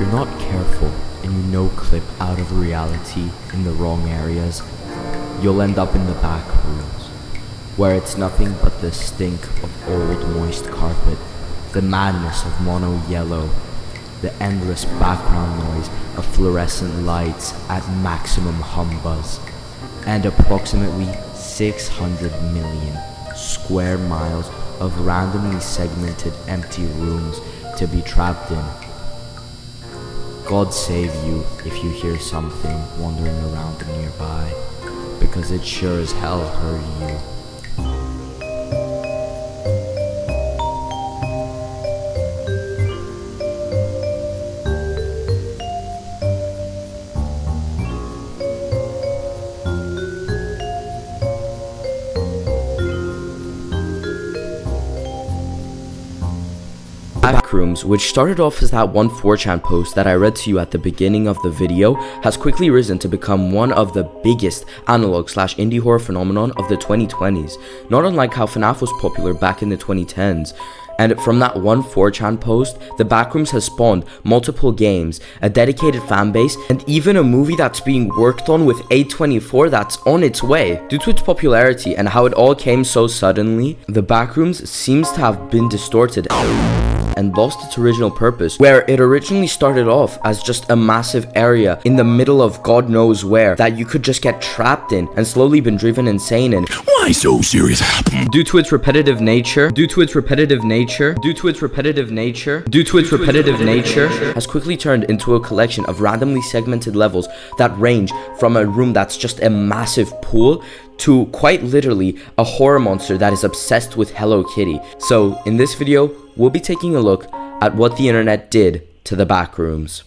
you're not careful and you no-clip out of reality in the wrong areas, you'll end up in the back rooms, where it's nothing but the stink of old moist carpet, the madness of mono yellow, the endless background noise of fluorescent lights at maximum hum buzz, and approximately 600 million square miles of randomly segmented empty rooms to be trapped in. God save you if you hear something wandering around nearby, because it sure as hell heard you. Backrooms, which started off as that one 4chan post that I read to you at the beginning of the video, has quickly risen to become one of the biggest analog/indie horror phenomenon of the 2020s, not unlike how FNAF was popular back in the 2010s. And from that one 4chan post, the Backrooms has spawned multiple games, a dedicated fanbase, and even a movie that's being worked on with A24 that's on its way. Due to its popularity and how it all came so suddenly, the Backrooms seems to have been distorted and lost its original purpose, where it originally started off as just a massive area in the middle of God knows where that you could just get trapped in and slowly been driven insane in. Why so serious? Due to its repetitive nature, has quickly turned into a collection of randomly segmented levels that range from a room that's just a massive pool to quite literally a horror monster that is obsessed with Hello Kitty. So in this video, we'll be taking a look at what the internet did to the Backrooms.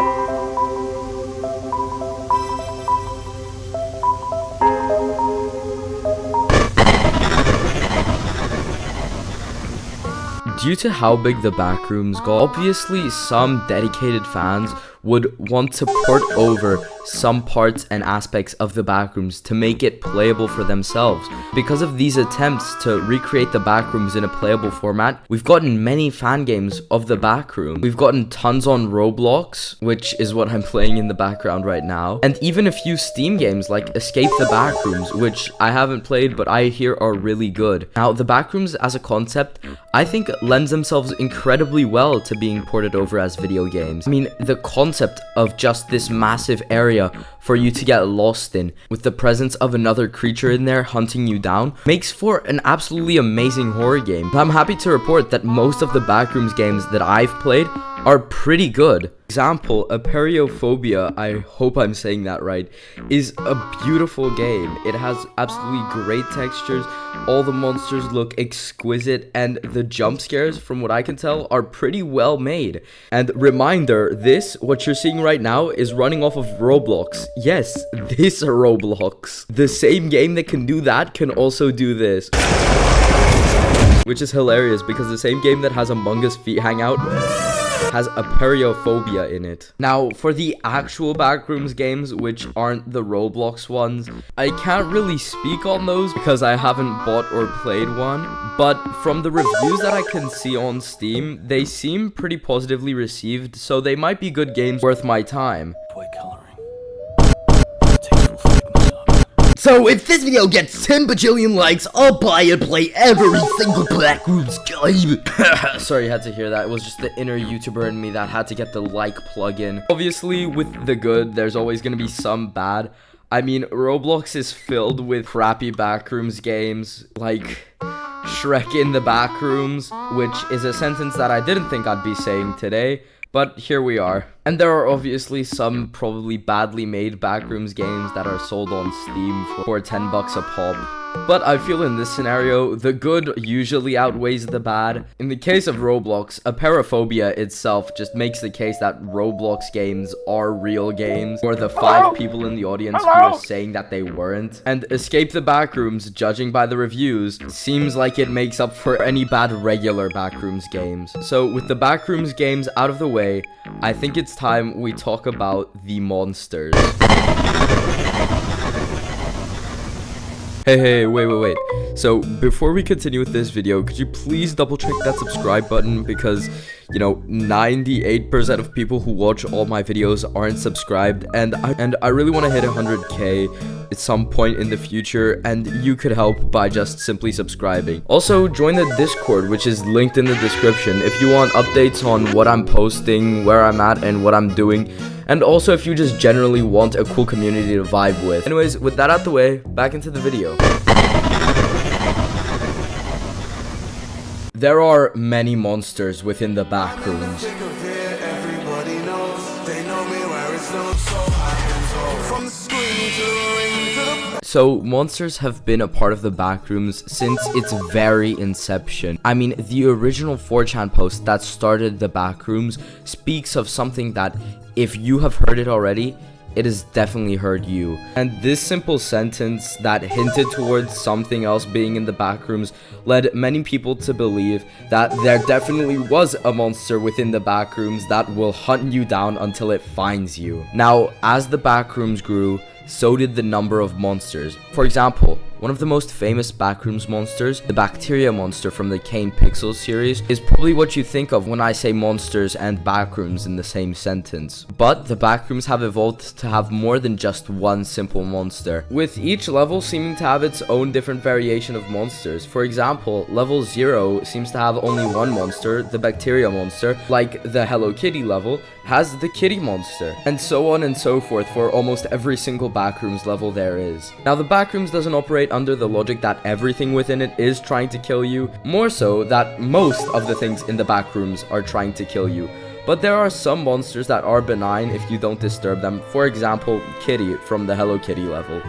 Due to how big the Backrooms got, obviously some dedicated fans would want to port over some parts and aspects of the Backrooms to make it playable for themselves. Because of these attempts to recreate the Backrooms in a playable format, we've gotten many fan games of the Backroom. We've gotten tons on Roblox, which is what I'm playing in the background right now, and even a few Steam games like Escape the Backrooms, which I haven't played but I hear are really good. Now, the Backrooms as a concept, I think lends themselves incredibly well to being ported over as video games. I mean, the concept of just this massive area for you to get lost in, with the presence of another creature in there hunting you down, makes for an absolutely amazing horror game. I'm happy to report that most of the Backrooms games that I've played are pretty good. Example, Aperiophobia, I hope I'm saying that right, is a beautiful game. It has absolutely great textures, all the monsters look exquisite, and the jump scares, from what I can tell, are pretty well made. And reminder, what you're seeing right now is running off of Roblox. Yes, this Roblox. The same game that can do that can also do this. Which is hilarious because the same game that has Among Us Feet Hangout has Aperiophobia in it. Now, for the actual Backrooms games, which aren't the Roblox ones, I can't really speak on those because I haven't bought or played one, but from the reviews that I can see on Steam, they seem pretty positively received, so they might be good games worth my time. Boy coloring. So if this video gets 10 bajillion likes, I'll buy and play every single Backrooms game. Sorry, you had to hear that. It was just the inner YouTuber in me that had to get the like plug-in. Obviously, with the good, there's always gonna be some bad. I mean, Roblox is filled with crappy Backrooms games, like Shrek in the Backrooms, which is a sentence that I didn't think I'd be saying today. But here we are. And there are obviously some probably badly made Backrooms games that are sold on Steam for 10 bucks a pop. But I feel in this scenario, the good usually outweighs the bad. In the case of Roblox, Aperophobia itself just makes the case that Roblox games are real games, or the 5 people in the audience who are saying that they weren't. And Escape the Backrooms, judging by the reviews, seems like it makes up for any bad regular Backrooms games. So with the Backrooms games out of the way, I think it's time we talk about the monsters. Hey, wait. So, before we continue with this video, could you please double check that subscribe button, because you know, 98% of people who watch all my videos aren't subscribed, and I really want to hit 100k at some point in the future, and you could help by just simply subscribing. Also, join the Discord, which is linked in the description, if you want updates on what I'm posting, where I'm at, and what I'm doing. And also if you just generally want a cool community to vibe with. Anyways, with that out the way, back into the video. There are many monsters within the Backrooms. So, monsters have been a part of the Backrooms since its very inception. I mean, the original 4chan post that started the Backrooms speaks of something that, if you have heard it already, it has definitely heard you. And this simple sentence that hinted towards something else being in the Backrooms led many people to believe that there definitely was a monster within the Backrooms that will hunt you down until it finds you. Now, as the Backrooms grew, so did the number of monsters. For example, one of the most famous Backrooms monsters, the bacteria monster from the Kane Pixels series, is probably what you think of when I say monsters and Backrooms in the same sentence. But the Backrooms have evolved to have more than just one simple monster, with each level seeming to have its own different variation of monsters. For example, level 0 seems to have only one monster, the bacteria monster, like the Hello Kitty level has the kitty monster, and so on and so forth for almost every single Backrooms level there is. Now, the Backrooms doesn't operate under the logic that everything within it is trying to kill you, more so that most of the things in the Backrooms are trying to kill you. But there are some monsters that are benign if you don't disturb them. For example, Kitty from the Hello Kitty level.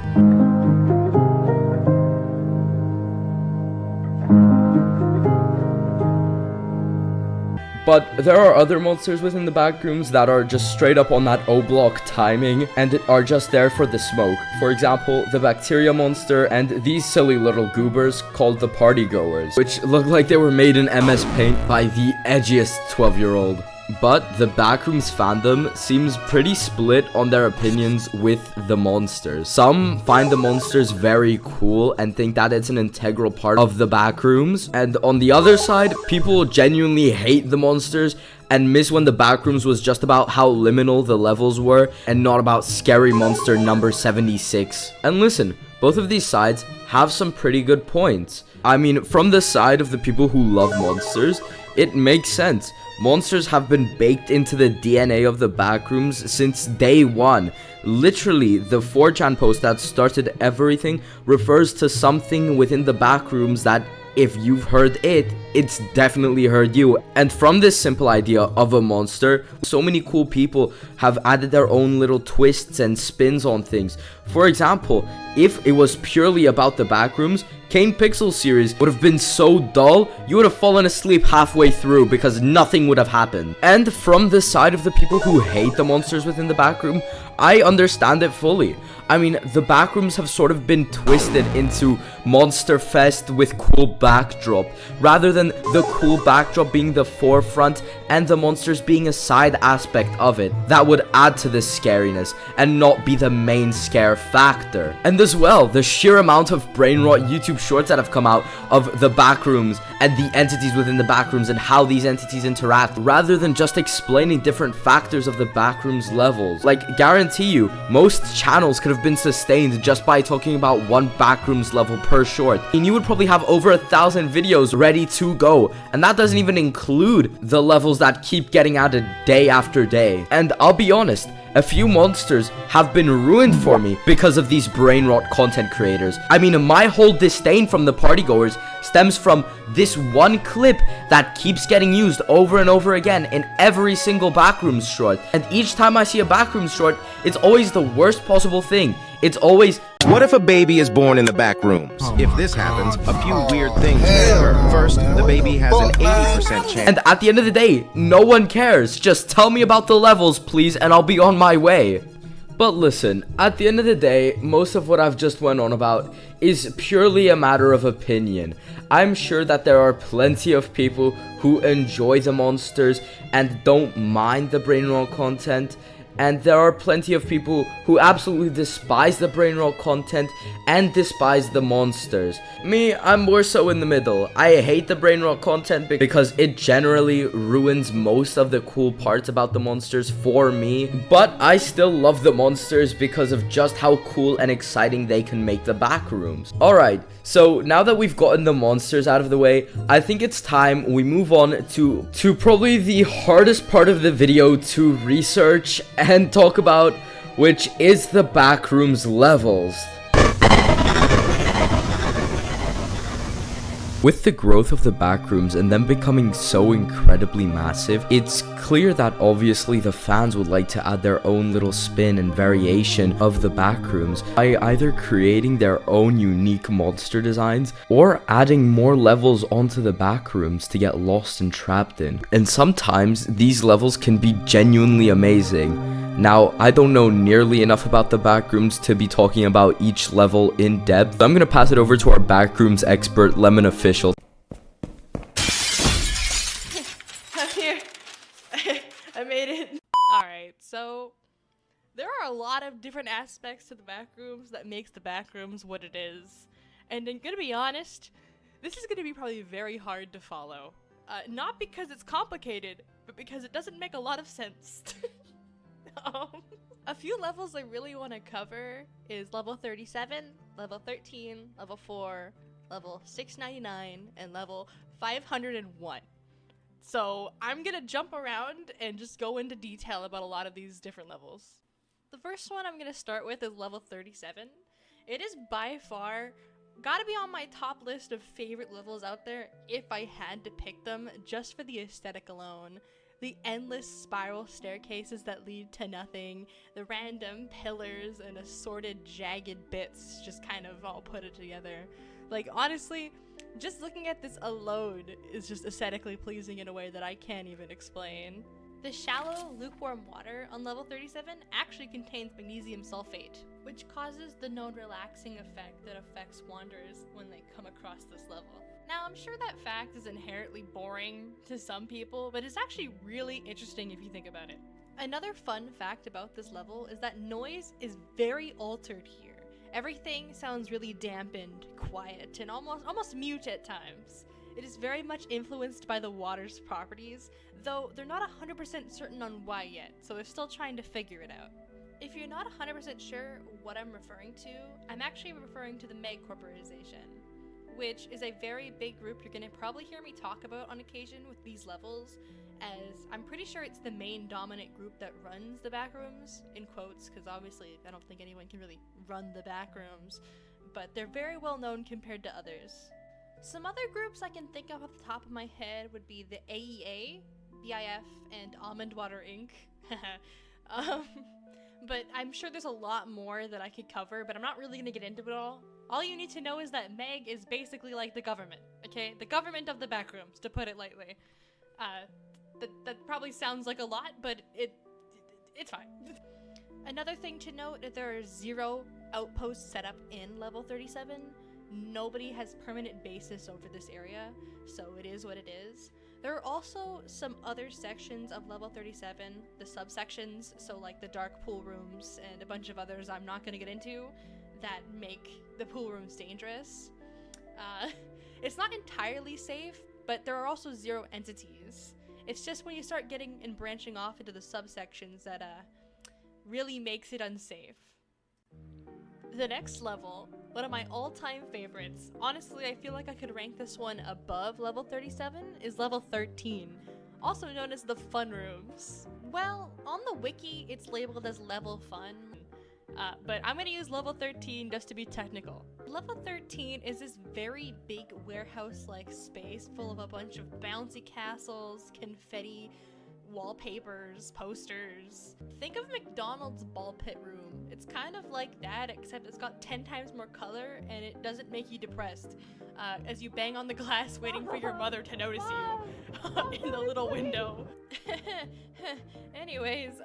But there are other monsters within the Backrooms that are just straight up on that O-block timing and are just there for the smoke. For example, the bacteria monster and these silly little goobers called the party goers, which look like they were made in MS Paint by the edgiest 12-year-old. But the Backrooms fandom seems pretty split on their opinions with the monsters. Some find the monsters very cool and think that it's an integral part of the Backrooms. And on the other side, people genuinely hate the monsters and miss when the Backrooms was just about how liminal the levels were and not about scary monster number 76. And listen, both of these sides have some pretty good points. I mean, from the side of the people who love monsters, it makes sense. Monsters have been baked into the DNA of the Backrooms since day one. Literally, the 4chan post that started everything refers to something within the Backrooms that, if you've heard it, it's definitely heard you. And from this simple idea of a monster, so many cool people have added their own little twists and spins on things. For example, if it was purely about the Backrooms, Kane Pixels series would have been so dull, you would have fallen asleep halfway through because nothing would have happened. And from the side of the people who hate the monsters within the Backroom, I understand it fully. I mean, the Backrooms have sort of been twisted into Monster Fest with cool backdrop, rather than the cool backdrop being the forefront and the monsters being a side aspect of it that would add to the scariness and not be the main scare factor. And as well, the sheer amount of brain rot YouTube shorts that have come out of the Backrooms and the entities within the Backrooms and how these entities interact, rather than just explaining different factors of the Backrooms levels. Like, guarantee you, most channels could have been sustained just by talking about one Backrooms level per short. And you would probably have over 1,000 videos ready to go, and that doesn't even include the levels that keep getting added day after day. And I'll be honest, a few monsters have been ruined for me because of these brain rot content creators. I mean, my whole disdain from the partygoers stems from this one clip that keeps getting used over and over again in every single Backrooms short. And each time I see a Backrooms short, it's always the worst possible thing. It's always, what if a baby is born in the Backrooms? If this happens, a few weird things may occur. First, the baby has an 80% chance. And at the end of the day, no one cares. Just tell me about the levels, please, and I'll be on my way. But listen, at the end of the day, most of what I've just went on about is purely a matter of opinion. I'm sure that there are plenty of people who enjoy the monsters and don't mind the brain rot content. And there are plenty of people who absolutely despise the brain rot content and despise the monsters. Me, I'm more so in the middle. I hate the brain rot content because it generally ruins most of the cool parts about the monsters for me, but I still love the monsters because of just how cool and exciting they can make the back rooms. Alright, so now that we've gotten the monsters out of the way, I think it's time we move on to probably the hardest part of the video to research and talk about, which is the backrooms levels. With the growth of the backrooms and them becoming so incredibly massive, it's clear that obviously the fans would like to add their own little spin and variation of the backrooms by either creating their own unique monster designs or adding more levels onto the backrooms to get lost and trapped in. And sometimes these levels can be genuinely amazing. Now, I don't know nearly enough about the backrooms to be talking about each level in depth. I'm gonna pass it over to our backrooms expert, Lemon Official. I'm here. I made it. Alright, so there are a lot of different aspects to the backrooms that makes the backrooms what it is. And I'm gonna be honest, this is gonna be probably very hard to follow. Not because it's complicated, but because it doesn't make a lot of sense. A few levels I really want to cover is level 37, level 13, level 4, level 699, and level 501. So I'm gonna jump around and just go into detail about a lot of these different levels. The first one I'm gonna start with is level 37. It is by far gotta be on my top list of favorite levels out there if I had to pick them just for the aesthetic alone. The endless spiral staircases that lead to nothing, the random pillars and assorted jagged bits just kind of all put it together. Like, honestly, just looking at this alone is just aesthetically pleasing in a way that I can't even explain. The shallow, lukewarm water on level 37 actually contains magnesium sulfate, which causes the known relaxing effect that affects wanderers when they come across this level. Now, I'm sure that fact is inherently boring to some people, but it's actually really interesting if you think about it. Another fun fact about this level is that noise is very altered here. Everything sounds really dampened, quiet, and almost mute at times. It is very much influenced by the water's properties, though they're not 100% certain on why yet, so they're still trying to figure it out. If you're not 100% sure what I'm referring to, I'm actually referring to the Meg Corporation, which is a very big group you're gonna probably hear me talk about on occasion with these levels, as I'm pretty sure it's the main dominant group that runs the backrooms, in quotes, because obviously I don't think anyone can really run the backrooms, but they're very well known compared to others. Some other groups I can think of off the top of my head would be the AEA, BIF, and Almond Water Inc. But I'm sure there's a lot more that I could cover, but I'm not really gonna get into it all. All you need to know is that Meg is basically like the government, okay? The government of the backrooms, to put it lightly. That probably sounds like a lot, but it's fine. Another thing to note is there are 0 outposts set up in level 37. Nobody has permanent bases over this area, so it is what it is. There are also some other sections of level 37, the subsections, so like the dark pool rooms and a bunch of others I'm not gonna get into, that make the pool rooms dangerous. It's not entirely safe, but there are also 0 entities. It's just when you start getting and branching off into the subsections that really makes it unsafe. The next level, one of my all-time favorites, honestly I feel like I could rank this one above level 37, is level 13, also known as the fun rooms. Well, on the wiki it's labeled as level fun, but I'm gonna use level 13 just to be technical. Level 13 is this very big warehouse-like space full of a bunch of bouncy castles, confetti, wallpapers, posters. Think of McDonald's ball pit room. It's kind of like that, except it's got 10 times more color and it doesn't make you depressed as you bang on the glass waiting for your mother to notice you in the little window. Anyways,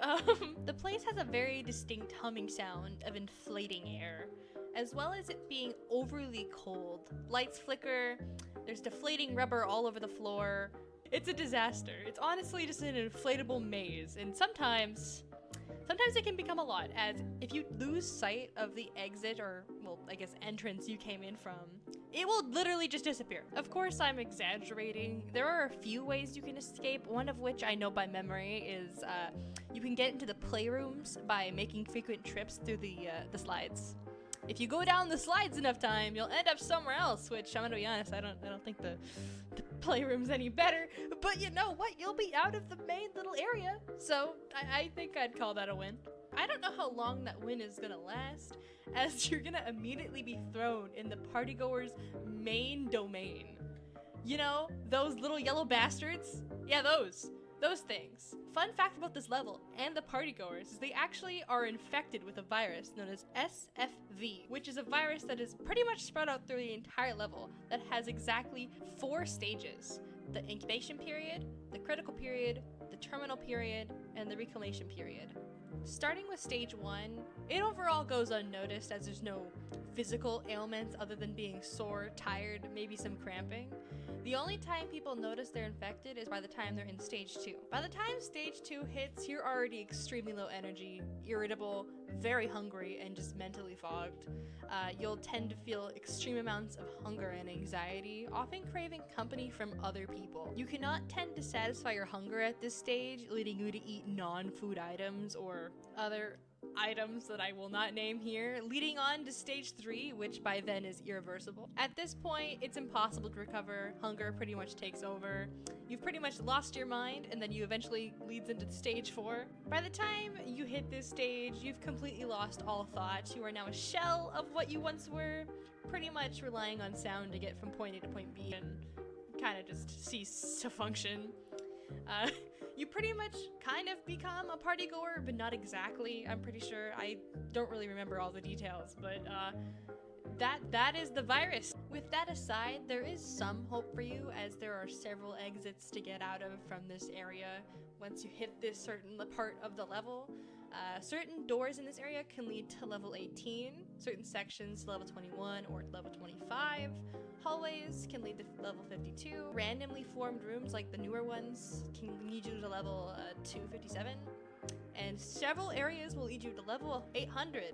the place has a very distinct humming sound of inflating air, as well as it being overly cold. Lights flicker, there's deflating rubber all over the floor. It's a disaster. It's honestly just an inflatable maze, and sometimes sometimes it can become a lot, as if you lose sight of the exit or, well, I guess entrance you came in from, it will literally just disappear. Of course, I'm exaggerating. There are a few ways you can escape, one of which I know by memory is you can get into the playrooms by making frequent trips through the slides. If you go down the slides enough time, you'll end up somewhere else, which I'm gonna be honest, I don't think the playroom's any better, but you know what? You'll be out of the main little area, so I think I'd call that a win. I don't know how long that win is gonna last, as you're gonna immediately be thrown in the partygoer's main domain. You know, those little yellow bastards? Yeah, those things. Fun fact about this level and the partygoers is they actually are infected with a virus known as SFV, which is a virus that is pretty much spread out through the entire level that has exactly 4 stages: the incubation period, the critical period, the terminal period, and the reclamation period. Starting with stage 1, it overall goes unnoticed as there's no physical ailments other than being sore, tired, maybe some cramping. The only time people notice they're infected is by the time they're in stage 2. By the time stage 2 hits, you're already extremely low energy, irritable, very hungry, and just mentally fogged. You'll tend to feel extreme amounts of hunger and anxiety, often craving company from other people. You cannot tend to satisfy your hunger at this stage, leading you to eat non-food items or other items that I will not name here, leading on to stage 3, which by then is irreversible. At this point, it's impossible to recover. Hunger pretty much takes over. You've pretty much lost your mind, and then you eventually leads into stage 4. By the time you hit this stage, you've completely lost all thought. You are now a shell of what you once were, pretty much relying on sound to get from point A to point B and kind of just cease to function. You pretty much kind of become a partygoer, but not exactly, I'm pretty sure. I don't really remember all the details, but that is the virus. With that aside, there is some hope for you, as there are several exits to get out of from this area once you hit this certain part of the level. Certain doors in this area can lead to level 18, certain sections to level 21 or level 25. Hallways can lead to level 52. Randomly formed rooms, like the newer ones, can lead you to level 257. And several areas will lead you to level 800,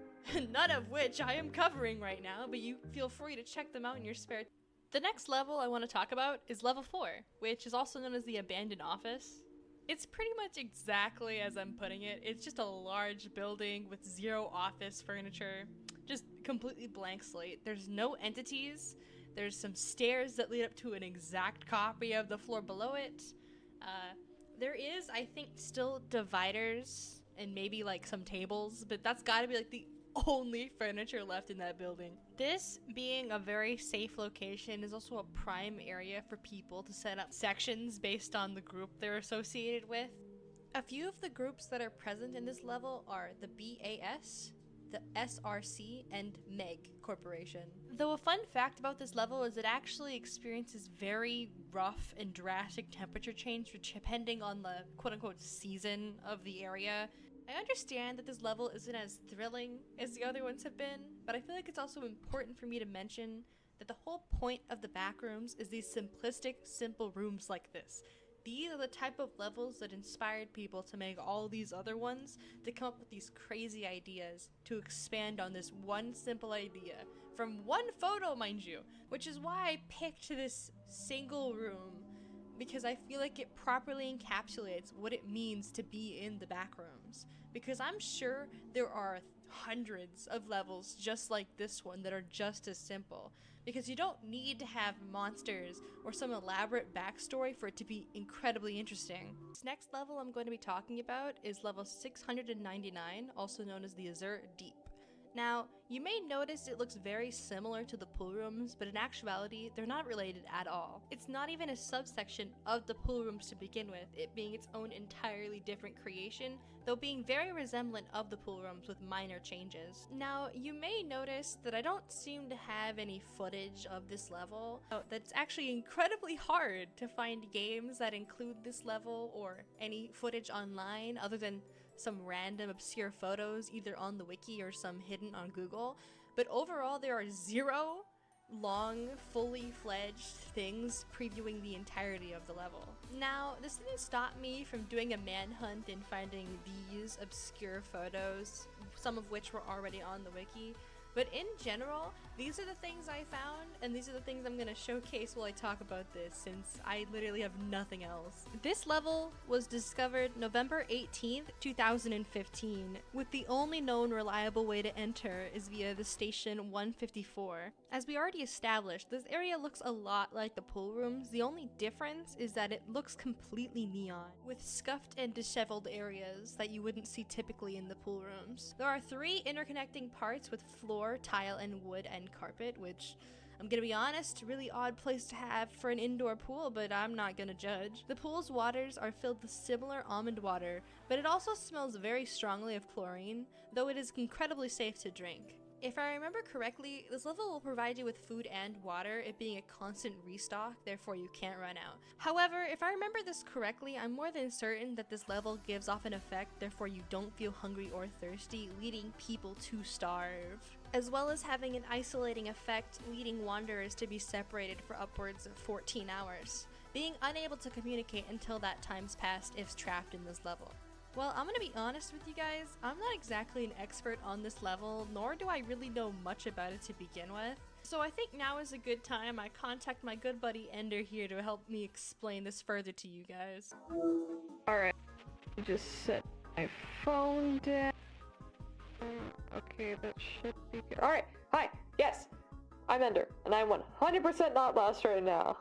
none of which I am covering right now, but you feel free to check them out in your spare time. The next level I want to talk about is level 4, which is also known as the abandoned office. It's pretty much exactly as I'm putting it. It's just a large building with 0 office furniture, just completely blank slate. There's no entities. There's some stairs that lead up to an exact copy of the floor below it. There is, I think, still dividers and maybe like some tables, but that's gotta be like the only furniture left in that building. This being a very safe location is also a prime area for people to set up sections based on the group they're associated with. A few of the groups that are present in this level are the BAS, the SRC, and MEG Corporation. Though a fun fact about this level is it actually experiences very rough and drastic temperature change depending on the quote-unquote season of the area. I understand that this level isn't as thrilling as the other ones have been, but I feel like it's also important for me to mention that the whole point of the Backrooms is these simplistic, simple rooms like this. These are the type of levels that inspired people to make all these other ones, to come up with these crazy ideas, to expand on this one simple idea, from one photo, mind you, which is why I picked this single room, because I feel like it properly encapsulates what it means to be in the Backrooms. Because I'm sure there are hundreds of levels just like this one that are just as simple. Because you don't need to have monsters or some elaborate backstory for it to be incredibly interesting. This next level I'm going to be talking about is level 699, also known as the Azure Deep. Now, you may notice it looks very similar to the pool rooms, but in actuality, they're not related at all. It's not even a subsection of the pool rooms to begin with, it being its own entirely different creation, though being very resemblant of the pool rooms with minor changes. Now, you may notice that I don't seem to have any footage of this level. That's actually incredibly hard to find games that include this level or any footage online other than some random obscure photos either on the wiki or some hidden on Google, but overall there are 0 long, fully fledged things previewing the entirety of the level. Now, this didn't stop me from doing a manhunt and finding these obscure photos, some of which were already on the wiki. But in general, these are the things I found, and these are the things I'm gonna showcase while I talk about this, since I literally have nothing else. This level was discovered November 18th, 2015, with the only known reliable way to enter is via the station 154. As we already established, this area looks a lot like the pool rooms. The only difference is that it looks completely neon, with scuffed and disheveled areas that you wouldn't see typically in the pool rooms. There are 3 interconnecting parts with floor, tile, and wood and carpet, which, I'm gonna be honest, really odd place to have for an indoor pool, but I'm not gonna judge. The pool's waters are filled with similar almond water, but it also smells very strongly of chlorine, though it is incredibly safe to drink. If I remember correctly, this level will provide you with food and water, it being a constant restock, therefore you can't run out. However, if I remember this correctly, I'm more than certain that this level gives off an effect, therefore you don't feel hungry or thirsty, leading people to starve. As well as having an isolating effect, leading wanderers to be separated for upwards of 14 hours, being unable to communicate until that time's passed if trapped in this level. Well, I'm gonna be honest with you guys, I'm not exactly an expert on this level, nor do I really know much about it to begin with. So I think now is a good time I contact my good buddy Ender here to help me explain this further to you guys. Alright, just set my phone down. Okay, that should be good. Alright, hi, yes, I'm Ender, and I'm 100% not lost right now.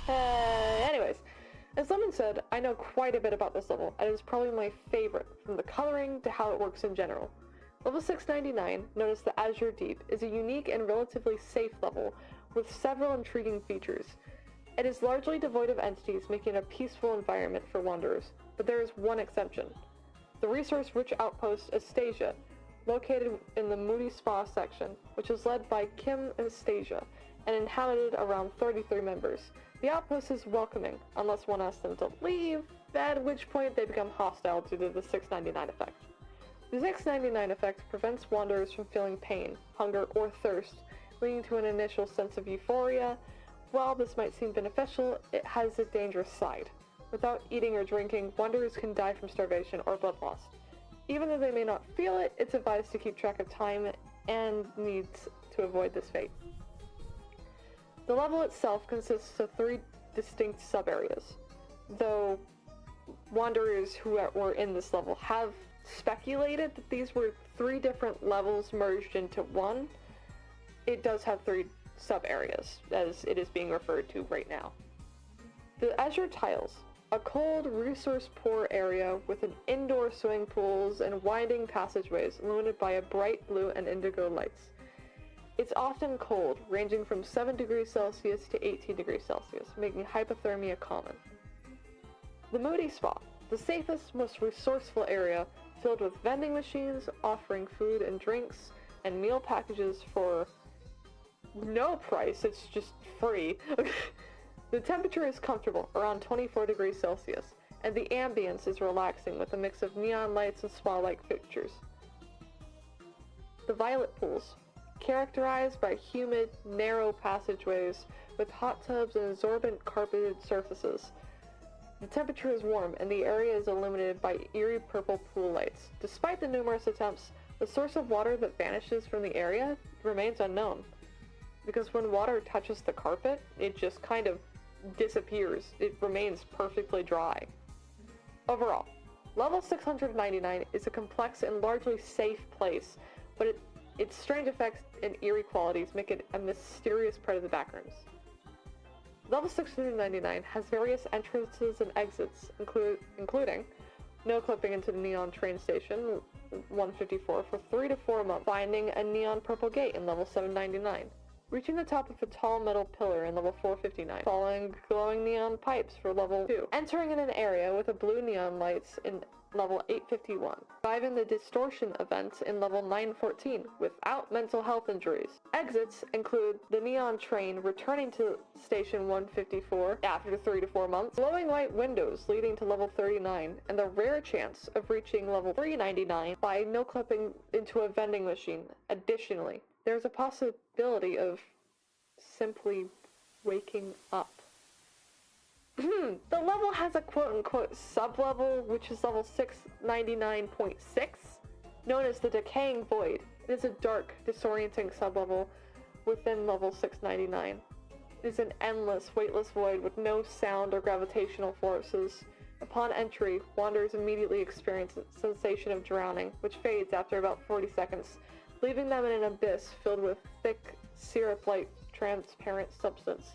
Anyways. As Lemon said, I know quite a bit about this level, and it is probably my favorite, from the coloring to how it works in general. Level 699, known as the Azure Deep, is a unique and relatively safe level with several intriguing features. It is largely devoid of entities, making it a peaceful environment for wanderers, but there is one exception. The resource-rich outpost Astasia, located in the Moody Spa section, which is led by Kim Astasia, and inhabited around 33 members. The outpost is welcoming, unless one asks them to leave, at which point they become hostile due to the 699 effect. The 699 effect prevents wanderers from feeling pain, hunger, or thirst, leading to an initial sense of euphoria. While this might seem beneficial, it has a dangerous side. Without eating or drinking, wanderers can die from starvation or blood loss. Even though they may not feel it, it's advised to keep track of time and needs to avoid this fate. The level itself consists of 3 distinct sub-areas, though wanderers who were in this level have speculated that these were 3 different levels merged into one. It does have 3 sub-areas, as it is being referred to right now. The Azure Tiles, a cold, resource-poor area with an indoor swimming pools and winding passageways illuminated by a bright blue and indigo lights. It's often cold, ranging from 7 degrees Celsius to 18 degrees Celsius, making hypothermia common. The Moody Spa, the safest, most resourceful area, filled with vending machines offering food and drinks and meal packages for no price, it's just free. The temperature is comfortable, around 24 degrees Celsius, and the ambience is relaxing with a mix of neon lights and spa-like fixtures. The Violet Pools, characterized by humid, narrow passageways with hot tubs and absorbent carpeted surfaces. The temperature is warm and the area is illuminated by eerie purple pool lights. Despite the numerous attempts, the source of water that vanishes from the area remains unknown. Because when water touches the carpet, it just kind of disappears. It remains perfectly dry. Overall, level 699 is a complex and largely safe place, but its strange effects and eerie qualities make it a mysterious part of the Backrooms. Level 699 has various entrances and exits, including no clipping into the neon train station 154 for 3 to 4 months, finding a neon purple gate in level 799, reaching the top of a tall metal pillar in level 459, following glowing neon pipes for level 2, entering in an area with a blue neon lights in level 851, surviving the distortion events in level 914 without mental health injuries. Exits include the neon train returning to station 154 after 3 to 4 months, glowing white windows leading to level 39, and the rare chance of reaching level 399 by no clipping into a vending machine. Additionally, there's a possibility of simply waking up. The level has a quote-unquote sub-level, which is level 699.6, known as the Decaying Void. It is a dark, disorienting sub-level within level 699. It is an endless, weightless void with no sound or gravitational forces. Upon entry, wanderers immediately experience a sensation of drowning, which fades after about 40 seconds, leaving them in an abyss filled with thick, syrup-like, transparent substance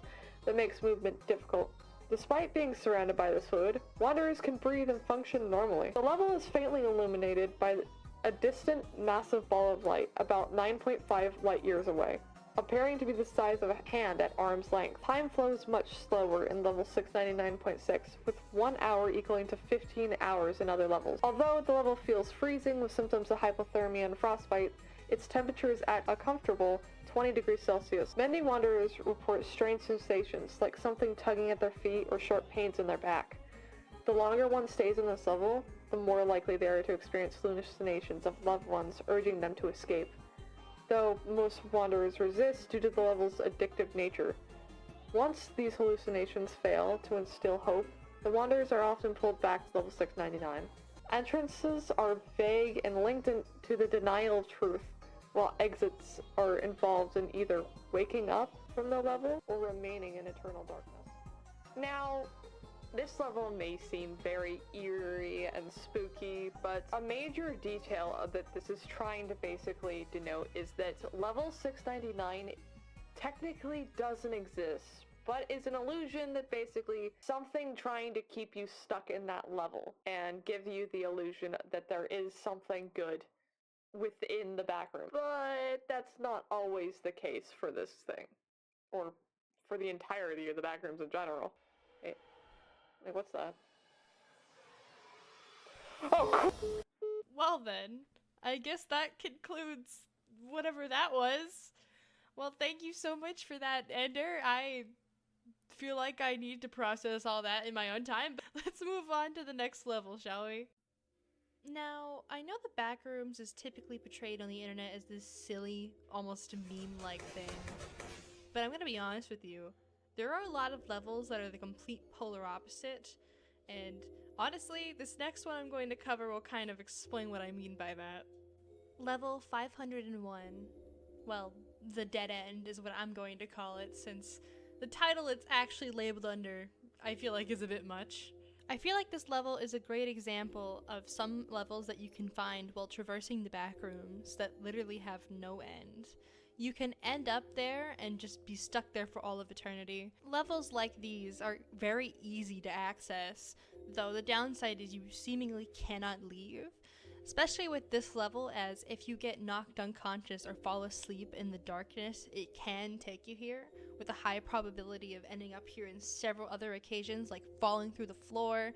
that makes movement difficult. Despite being surrounded by this fluid, wanderers can breathe and function normally. The level is faintly illuminated by a distant, massive ball of light, about 9.5 light years away, appearing to be the size of a hand at arm's length. Time flows much slower in level 699.6, with 1 hour equaling to 15 hours in other levels. Although the level feels freezing with symptoms of hypothermia and frostbite, its temperature is at a comfortable 20 degrees Celsius. Many wanderers report strange sensations, like something tugging at their feet or sharp pains in their back. The longer one stays in this level, the more likely they are to experience hallucinations of loved ones urging them to escape, though most wanderers resist due to the level's addictive nature. Once these hallucinations fail to instill hope, the wanderers are often pulled back to level 699. Entrances are vague and linked to the denial of truth, while exits are involved in either waking up from the level or remaining in eternal darkness. Now, this level may seem very eerie and spooky, but a major detail that this is trying to basically denote is that level 699 technically doesn't exist, but is an illusion that basically something trying to keep you stuck in that level and give you the illusion that there is something good within the backroom. But that's not always the case for this thing, or for the entirety of the backrooms in general. Hey, what's that? Oh, Well then, I guess that concludes whatever that was. Well, thank you so much for that, Ender. I feel like I need to process all that in my own time. Let's move on to the next level, shall we? Now, I know the Backrooms is typically portrayed on the internet as this silly, almost meme-like thing, but I'm gonna be honest with you, there are a lot of levels that are the complete polar opposite, and honestly, this next one I'm going to cover will kind of explain what I mean by that. Level 501. Well, the dead end is what I'm going to call it, since the title it's actually labeled under, I feel like, is a bit much. I feel like this level is a great example of some levels that you can find while traversing the backrooms that literally have no end. You can end up there and just be stuck there for all of eternity. Levels like these are very easy to access, though the downside is you seemingly cannot leave. Especially with this level, as if you get knocked unconscious or fall asleep in the darkness, it can take you here, with a high probability of ending up here in several other occasions, like falling through the floor,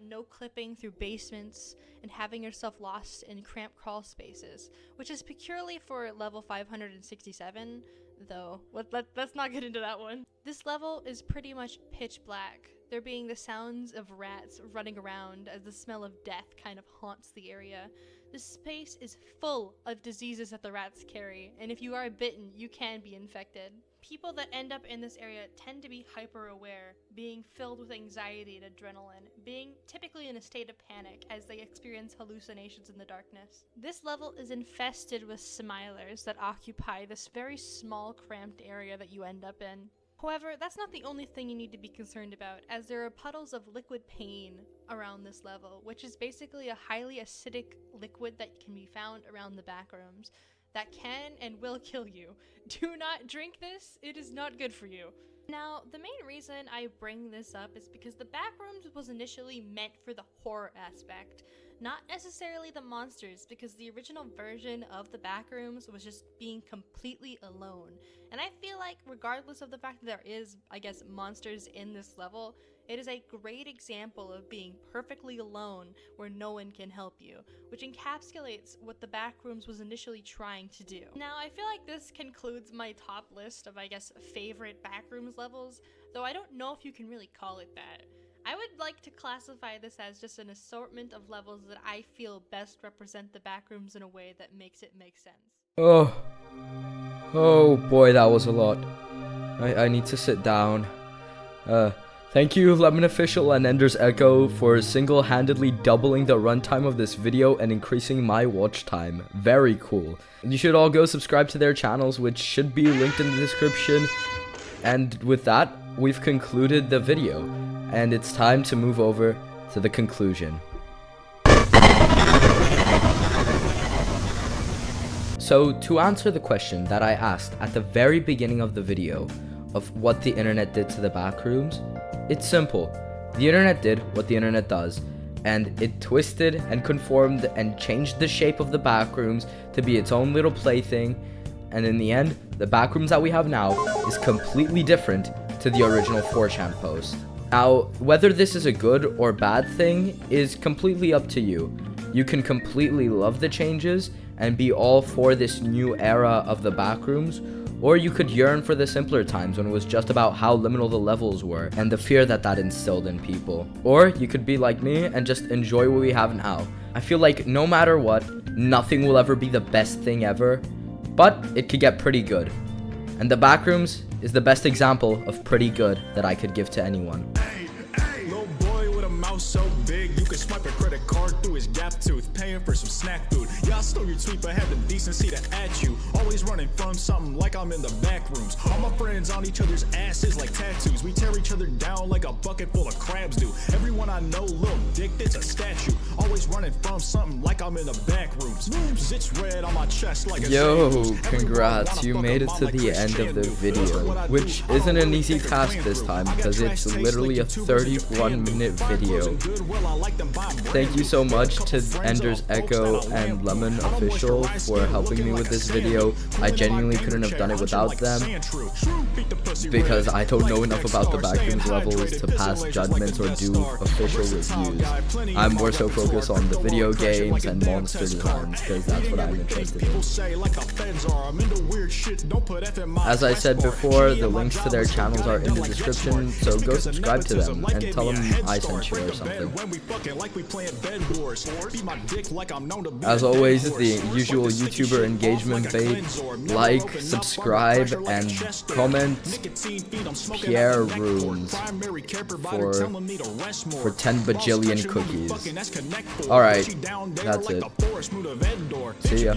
no clipping through basements, and having yourself lost in cramped crawl spaces, which is peculiarly for level 567, though let's not get into that one. This level is pretty much pitch black, there being the sounds of rats running around as the smell of death kind of haunts the area. This space is full of diseases that the rats carry, and if you are bitten, you can be infected. People that end up in this area tend to be hyper-aware, being filled with anxiety and adrenaline, being typically in a state of panic as they experience hallucinations in the darkness. This level is infested with smilers that occupy this very small, cramped area that you end up in. However, that's not the only thing you need to be concerned about, as there are puddles of liquid pain around this level, which is basically a highly acidic liquid that can be found around the backrooms that can and will kill you. Do not drink this, it is not good for you. Now, the main reason I bring this up is because the Backrooms was initially meant for the horror aspect, not necessarily the monsters, because the original version of the Backrooms was just being completely alone. And I feel like regardless of the fact that there is, I guess, monsters in this level, it is a great example of being perfectly alone where no one can help you, which encapsulates what the Backrooms was initially trying to do. Now, I feel like this concludes my top list of, I guess, favorite Backrooms levels, though I don't know if you can really call it that. I would like to classify this as just an assortment of levels that I feel best represent the Backrooms in a way that makes it make sense. Oh boy, that was a lot. I need to sit down. Thank you, Lemon Official and Ender's Echo, for single-handedly doubling the runtime of this video and increasing my watch time. Very cool. You should all go subscribe to their channels, which should be linked in the description. And with that, we've concluded the video, and it's time to move over to the conclusion. So, to answer the question that I asked at the very beginning of the video of what the internet did to the Backrooms, it's simple. The internet did what the internet does, and it twisted and conformed and changed the shape of the Backrooms to be its own little plaything, and in the end, the Backrooms that we have now is completely different to the original 4chan post. Now, whether this is a good or bad thing is completely up to you. You can completely love the changes and be all for this new era of the Backrooms, or you could yearn for the simpler times when it was just about how liminal the levels were and the fear that that instilled in people. Or you could be like me and just enjoy what we have now. I feel like no matter what, nothing will ever be the best thing ever, but it could get pretty good. And the Backrooms is the best example of pretty good that I could give to anyone. Little boy with a mouth so big you could swipe a credit card through his gap tooth, paying for some snack food. Yeah, I stole your tweet but had the decency to at you. Always running from something like I'm in the back rooms. All my friends on each other's asses like tattoos. We tear each other down like a bucket full of crabs do. Everyone I know, little dick, it's a statue. Always running from something like I'm in the back rooms. It's red on my chest like a Yo, congrats, you made it to the end of the video, which isn't an easy task this time because it's literally a 31-minute video. Thank you so much to Ender's Echo and Lemon Official for helping me with this video. I genuinely couldn't have done it without them because I don't know enough about the Backrooms levels to pass judgments or do official reviews. I'm more so focused on the video games and monster designs because that's what I'm interested in. As I said before, the links to their channels are in the description, so go subscribe to them and tell them I sent you or something. As always, the usual YouTuber engagement bait: like, subscribe, and comment Pierre Runes for 10 bajillion cookies. Alright, that's it. See ya.